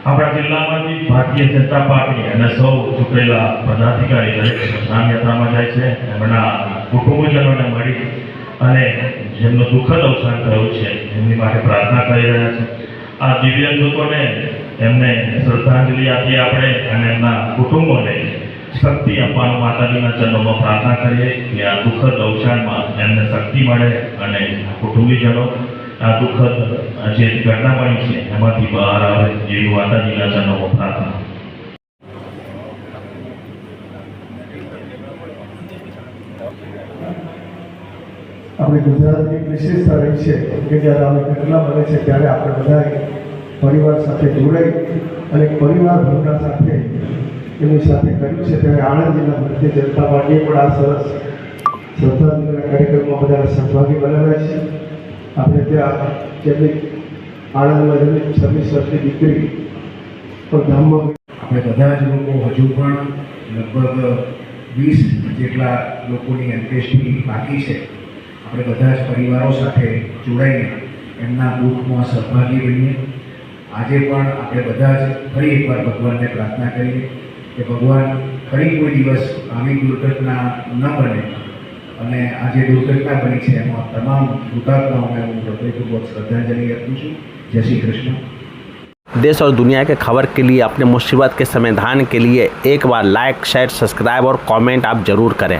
આપણા જિલ્લામાંથી ભારતીય જનતા પાર્ટી અને સૌ ચૂંટાયેલા પદાધિકારી દરેક સ્મશાન યાત્રામાં જાય છે, એમના કુટુંબજનોને મળી અને જેમનું દુઃખદ અવસાન થયું છે એમની માટે પ્રાર્થના કરી રહ્યા છે. આ દિવ્યાંગ લોકોને એમને શ્રદ્ધાંજલિ આપીએ આપણે અને એમના કુટુંબોને શક્તિ આપવાનું માતાજીના ચરણોમાં પ્રાર્થના કરીએ કે આ દુઃખદ અવસાનમાં એમને શક્તિ મળે અને કુટુંબીજનો આ દુઃખદ જે ઘટના બની છે એમાંથી બહાર આવે એવી માતાજીના ચરણોમાં પ્રાર્થના. આપણે ગુજરાતની વિશેષતા રહી છે કે જ્યારે આવી ઘટના બને છે ત્યારે આપણે બધા પરિવાર સાથે જોડાઈ અને પરિવાર ભાવના સાથે એમની સાથે કર્યું છે. ત્યારે આણંદ જિલ્લા ભારતીય જનતા પાર્ટીએ પણ આ સરસ શ્રદ્ધાંજલિના કાર્યક્રમમાં બધા સહભાગી બનાવ્યા છે. આપણે ત્યાં જેમની આણંદમાં જેમની 26 વર્ષની દીકરી પણ ધામમાં આપણે બધા જ લોકો હજુ પણ લગભગ 20 જેટલા લોકોની અંત્યેષ્ટિ બાકી છે. આપણે બધા જ પરિવારો સાથે જોડાઈને એમના દુઃખમાં સહભાગી બનીએ. આજે પણ આપણે બધા જ ફરી એકવાર ભગવાનને પ્રાર્થના કરીએ કે ભગવાન ફરી કોઈ દિવસ આવી દુર્ઘટના ન બને અને આ જે દુર્ઘટના બની છે એમાં તમામ હુતાત્માઓને હું હૃદયપૂર્વક શ્રદ્ધાંજલિ અર્પું છું. जय श्री कृष्ण। देश और दुनिया के खबर के लिए, अपने मुसीबत के समाधान के लिए एक बार लाइक, शेयर, सब्सक्राइब और कमेंट आप ज़रूर करें।